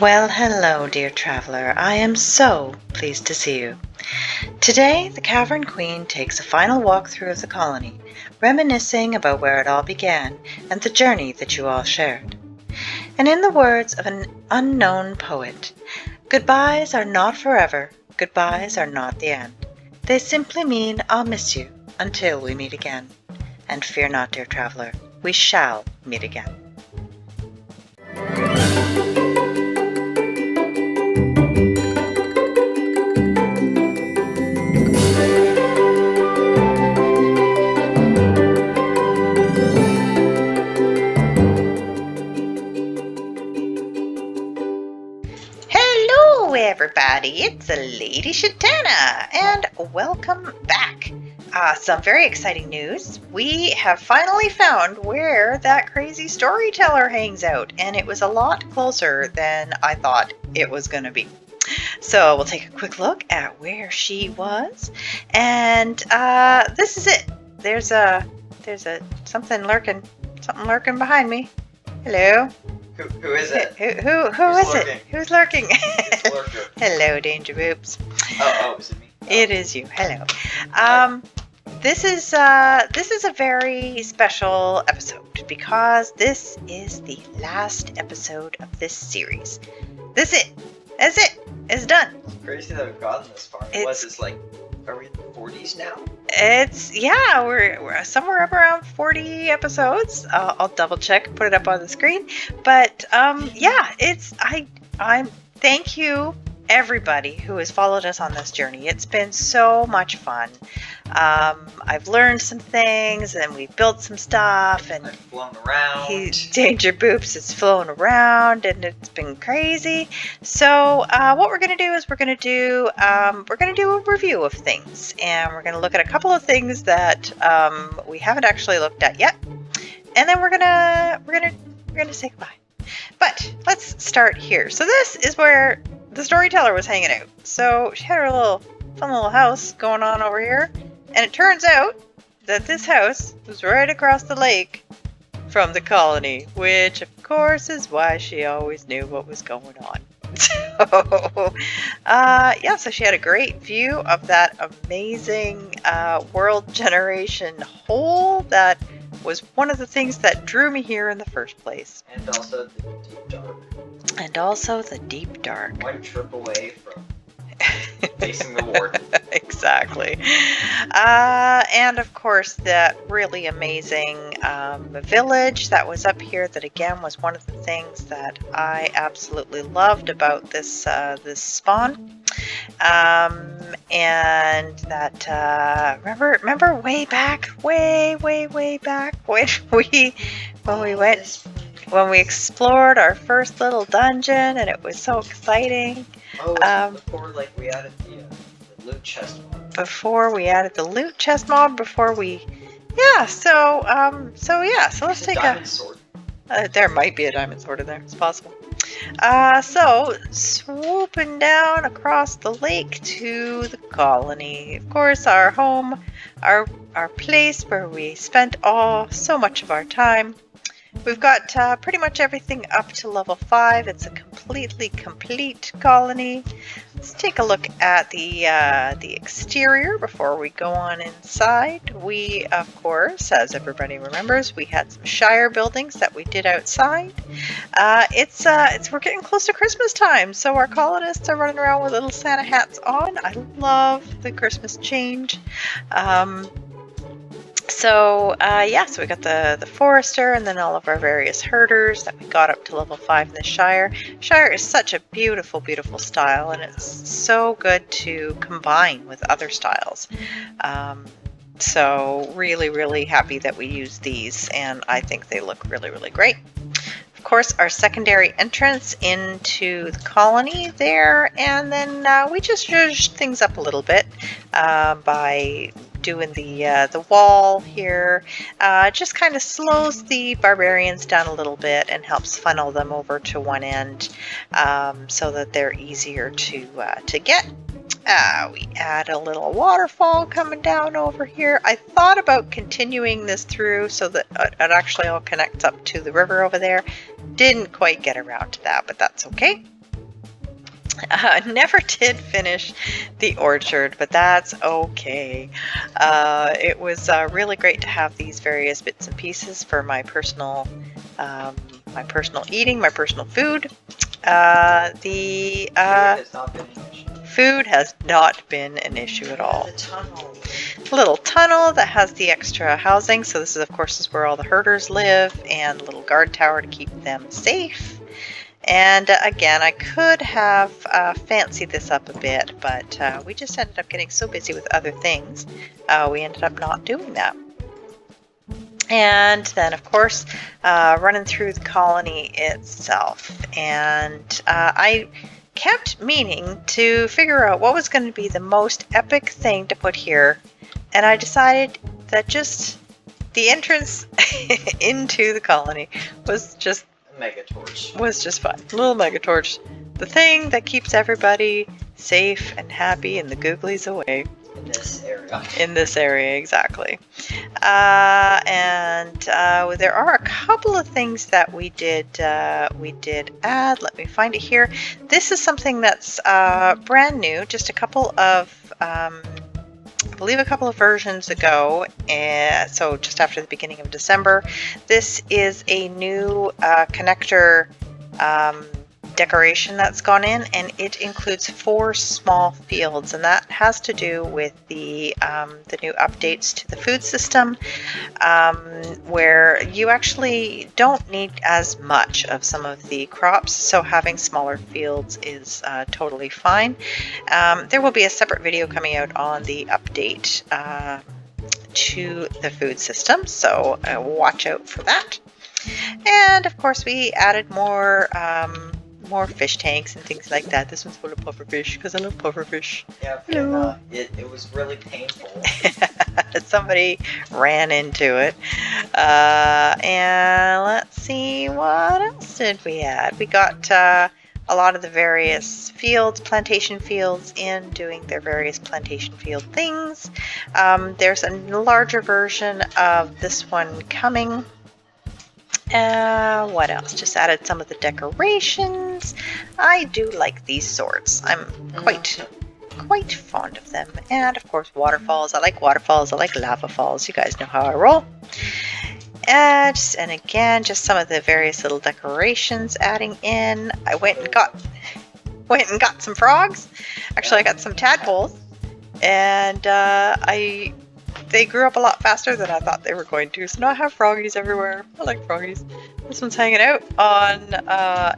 Well, hello, dear traveler. I am so pleased to see you. Today, the Cavern Queen takes a final walk through of the colony, reminiscing about where it all began and the journey that you all shared. And in the words of an unknown poet, goodbyes are not forever, goodbyes are not the end. They simply mean I'll miss you until we meet again. And fear not, dear traveler, we shall meet again. Hello, everybody. It's Lady Shatana, and welcome back. Some very exciting news. We have finally found where that crazy storyteller hangs out, and it was a lot closer than I thought it was going to be. So we'll take a quick look at where she was, and this is it. There's something lurking behind me. Hello. Who is it? Who is lurking? it? Who's lurking? Lurker. Hello, Danger Boops. Oh, is it me? It is you. Hello. This is a very special episode because this is the last episode of this series. That's it. It's done. It's crazy that we've gotten this far. It's like, are we in the 40s now? We're somewhere up around 40 episodes. I'll double check, put it up on the screen. But I'm thank you everybody who has followed us on this journey. It's been so much fun. I've learned some things, and we've built some stuff, and I've flown around. Danger Boops has flown around, and it's been crazy. So what we're gonna do is we're gonna do a review of things, and we're gonna look at a couple of things that we haven't actually looked at yet, and then we're gonna say goodbye. But let's start here. So this is where the storyteller was hanging out. So she had her fun little house going on over here. And it turns out that this house was right across the lake from the colony, which of course is why she always knew what was going on. So she had a great view of that amazing world generation hole that was one of the things that drew me here in the first place. And also the deep dark. One trip away from facing the warden. Exactly. And of course that really amazing village that was up here that again was one of the things that I absolutely loved about this spawn. And that remember way back when we explored our first little dungeon, and it was so exciting. Oh, before we added the loot chest mod. Before we added the loot chest mod, so let's take diamond sword. There might be a diamond sword in there. It's possible. So swooping down across the lake to the colony. Of course, our home, our place where we spent so much of our time. We've got pretty much everything up to level 5. It's a completely complete colony. Let's take a look at the exterior before we go on inside. We, of course, as everybody remembers, we had some Shire buildings that we did outside. We're getting close to Christmas time, so our colonists are running around with little Santa hats on. I love the Christmas change. So we got the forester and then all of our various herders that we got up to level 5 in the Shire. Shire is such a beautiful, beautiful style, and it's so good to combine with other styles. So really, really happy that we use these, and I think they look really, really great. Of course, our secondary entrance into the colony there, and then we just zhuzhed things up a little bit by doing the wall here. Just kind of slows the barbarians down a little bit and helps funnel them over to one end so that they're easier to get. We add a little waterfall coming down over here. I thought about continuing this through so that it actually all connects up to the river over there. Didn't quite get around to that, but that's okay. Never did finish the orchard, but that's okay. It was really great to have these various bits and pieces for my personal eating, my personal food. Food has not been an issue at all. The tunnel. A little tunnel that has the extra housing. So this is, of course, is where all the herders live, and a little guard tower to keep them safe. And again, I could have fancied this up a bit, but we just ended up getting so busy with other things, we ended up not doing that. And then, of course, running through the colony itself. And I kept meaning to figure out what was going to be the most epic thing to put here. And I decided that just the entrance into the colony was just Megatorch. Was just fun. Little Megatorch. The thing that keeps everybody safe and happy and the googlies away. In this area. In this area, exactly. And there are a couple of things that we did add. Let me find it here. This is something that's brand new, just a couple of I believe a couple of versions ago, so just after the beginning of December. This is a new connector decoration that's gone in, and it includes 4 small fields, and that has to do with the new updates to the food system, where you actually don't need as much of some of the crops, so having smaller fields is totally fine. There will be a separate video coming out on the update to the food system, so watch out for that. And of course we added more fish tanks and things like that. This one's full of pufferfish because I love pufferfish. Yeah, and, it was really painful. Somebody ran into it. And let's see, what else did we add? We got a lot of the various fields, plantation fields, in doing their various plantation field things. There's a larger version of this one coming. What else? Just added some of the decorations. I do like these swords. I'm quite fond of them. And of course waterfalls. I like waterfalls. I like lava falls. You guys know how I roll. And again, just some of the various little decorations adding in. I went and got some frogs. Actually, I got some tadpoles, and they grew up a lot faster than I thought they were going to. So now I have froggies everywhere. I like froggies. This one's hanging out on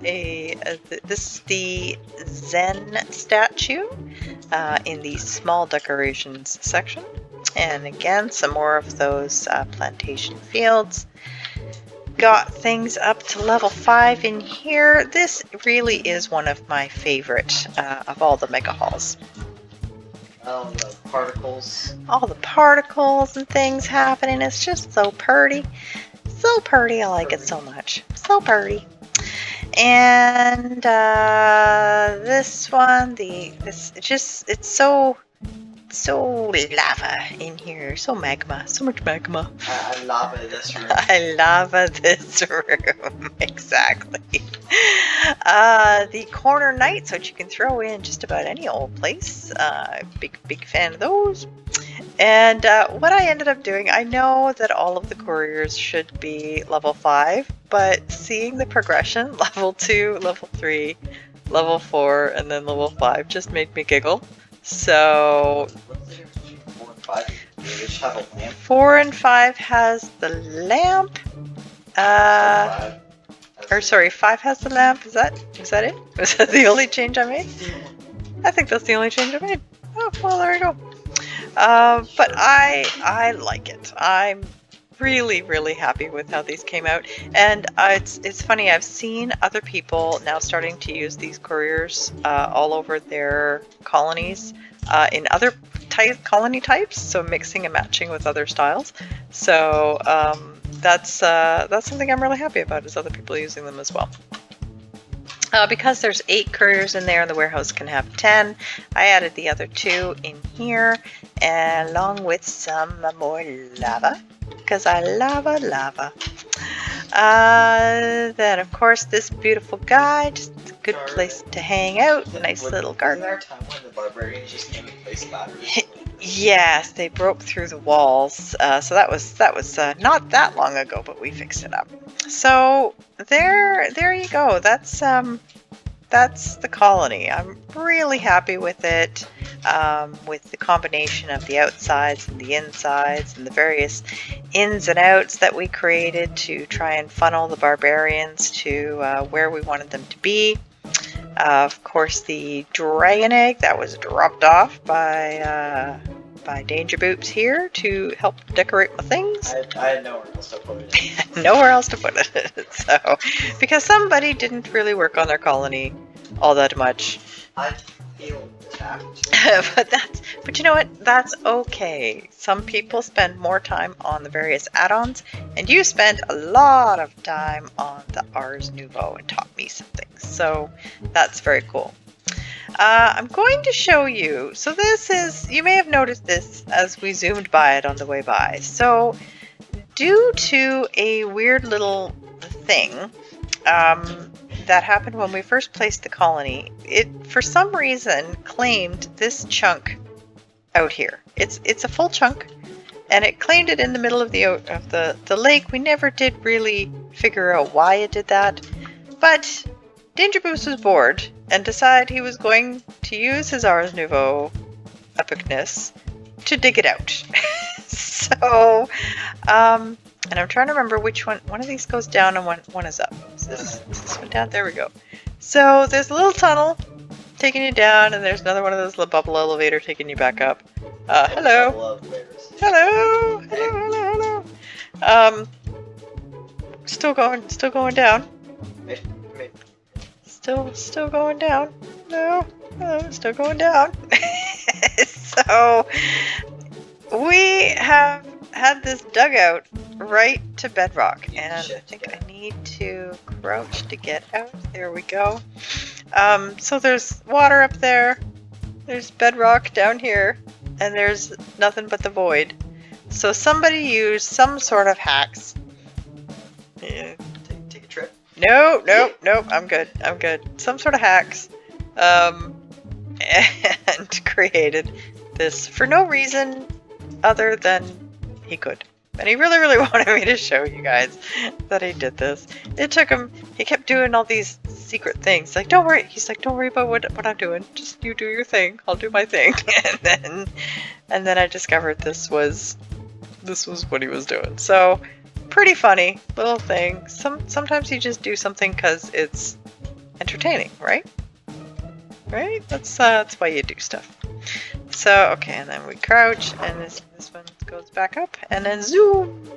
this is the Zen statue in the small decorations section. And again, some more of those plantation fields. Got things up to level 5 in here. This really is one of my favorite of all the mega halls. Oh, the particles. All the particles and things happening. It's just so pretty. So pretty. I like it so much. So pretty. And this one, it's so lava in here. So magma. So much magma. I lava this room. I lava this room. Exactly. The corner knights, which you can throw in just about any old place. Big fan of those. And what I ended up doing, I know that all of the couriers should be level 5, but seeing the progression, level 2, level 3, level 4, and then level 5 just made me giggle. So What's the difference between 4 and 5? Do they each have a lamp? 4 and 5 has the lamp. Or sorry, 5 has the lamp. Is that it? Was that the only change I made? I think that's the only change I made. Oh, well, there you go. But I like it. I'm really happy with how these came out. And it's funny, I've seen other people now starting to use these couriers all over their colonies in other colony types, so mixing and matching with other styles. So that's something I'm really happy about, is other people using them as well. Because there's 8 couriers in there and the warehouse can have 10, I added the other 2 in here, and along with some more lava, because I lava. Then of course this beautiful guy, just a good place to hang out. Nice little garden. Wasn't there a time when the barbarians just came and placed ladders? Yes, they broke through the walls. So that was not that long ago, but we fixed it up. So there you go. That's the colony. I'm really happy with it, with the combination of the outsides and the insides and the various ins and outs that we created to try and funnel the barbarians to where we wanted them to be. Of course, the dragon egg that was dropped off by Danger Boops here to help decorate my things. I had nowhere else to put it. Nowhere else to put it. So, because somebody didn't really work on their colony all that much. I feel attacked. But you know what? That's okay. Some people spend more time on the various add-ons, and you spent a lot of time on the Ars Nouveau and taught me some things. So that's very cool. I'm going to show you. So this is, you may have noticed this as we zoomed by it on the way by. So due to a weird little thing that happened when we first placed the colony, it for some reason claimed this chunk out here. It's a full chunk, and it claimed it in the middle of the lake. We never did really figure out why it did that, but Danger Boost was bored and decided he was going to use his Ars Nouveau epicness to dig it out. So, and I'm trying to remember which one of these goes down and one is up. Is this one down? There we go. So there's a little tunnel taking you down, and there's another one of those little bubble elevator taking you back up. Hello. Hello. Still going down. Still going down. No, still going down. So we have had this dugout right to bedrock, and I think I need to crouch to get out. There we go. So there's water up there, there's bedrock down here, and there's nothing but the void. So somebody used some sort of hacks. Yeah. Take a trip. Nope, I'm good. Some sort of hacks, and created this for no reason other than he could. And he really wanted me to show you guys that he did this. It took him, he kept doing all these secret things. Like, don't worry. He's like, don't worry about what I'm doing. Just you do your thing. I'll do my thing. And then I discovered this was what he was doing. So, pretty funny little thing. Sometimes you just do something because it's entertaining, right? Right? That's why you do stuff. So, okay, and then we crouch, and this one goes back up, and then zoom!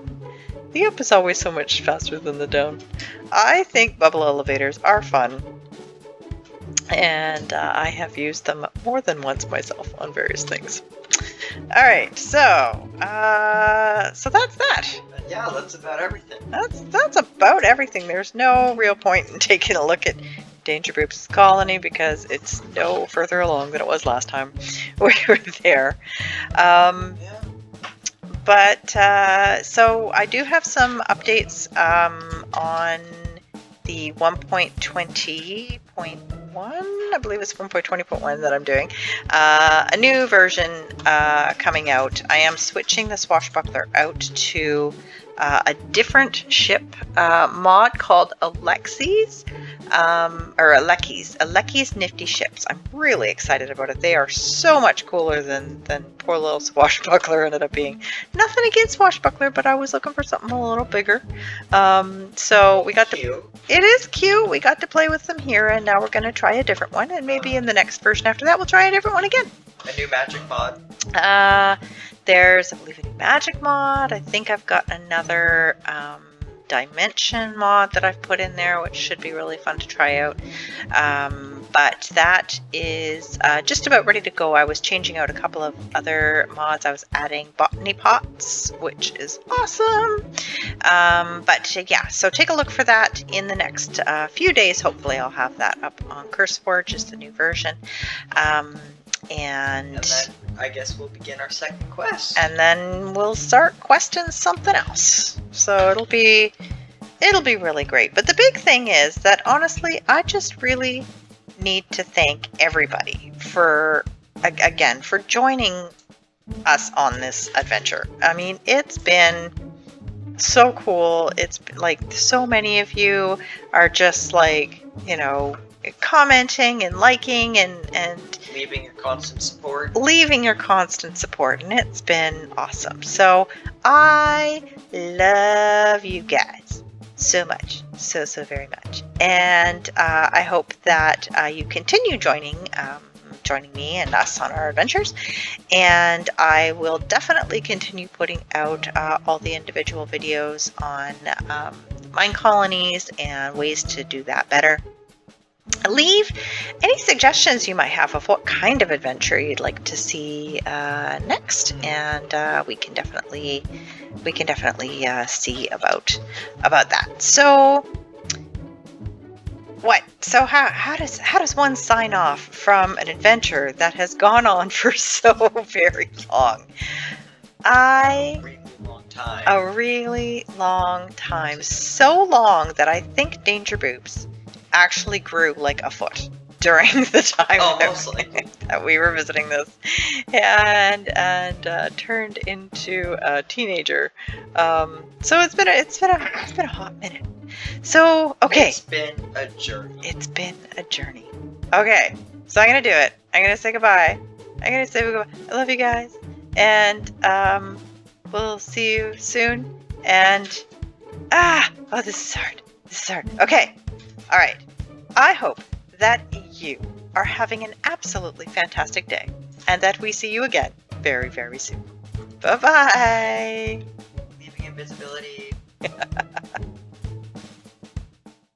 The up is always so much faster than the down. I think bubble elevators are fun, and I have used them more than once myself on various things. Alright, so that's that. Yeah, that's about everything. That's about everything. There's no real point in taking a look at Danger Boop's colony because it's no further along than it was last time we were there. But so I do have some updates on the 1.20.1, I believe it's 1.20.1 that I'm doing. A new version coming out. I am switching the Swashbuckler out to a different ship mod called Alexi's. Aleki's Nifty Ships. I'm really excited about it. They are so much cooler than poor little Swashbuckler ended up being. Nothing against Swashbuckler, but I was looking for something a little bigger. So we got to. It is cute. We got to play with them here, and now we're going to try a different one, and maybe in the next version after that, we'll try a different one again. A new magic mod. There's, I believe, a new magic mod. I think I've got another dimension mod that I've put in there, which should be really fun to try out. But that is just about ready to go. I was changing out a couple of other mods. I was adding botany pots, which is awesome. But yeah, so take a look for that in the next few days. Hopefully I'll have that up on CurseForge, just a new version. And then I guess we'll begin our second quest. And then we'll start questing something else. So it'll be it'll be really great. But the big thing is that honestly, I just really need to thank everybody for, again, for joining us on this adventure. I mean, it's been so cool. It's like so many of you are just like, you know, commenting and liking and leaving your constant support. And it's been awesome. So I love you guys so much, so very much, and I hope that you continue joining me and us on our adventures, and I will definitely continue putting out all the individual videos on Minecolonies and ways to do that better. Leave any suggestions you might have of what kind of adventure you'd like to see next, and we can definitely see about that. So what? So how does one sign off from an adventure that has gone on for so very long? A really long time. So long that I think Danger Boobs actually grew like a foot during the time that we were visiting this, and turned into a teenager. So it's been a hot minute. So okay, it's been a journey. Okay, so I'm gonna do it. I'm gonna say goodbye. I love you guys, and we'll see you soon. And this is hard. Okay. All right. I hope that you are having an absolutely fantastic day, and that we see you again very, very soon. Bye-bye. Leaving invisibility.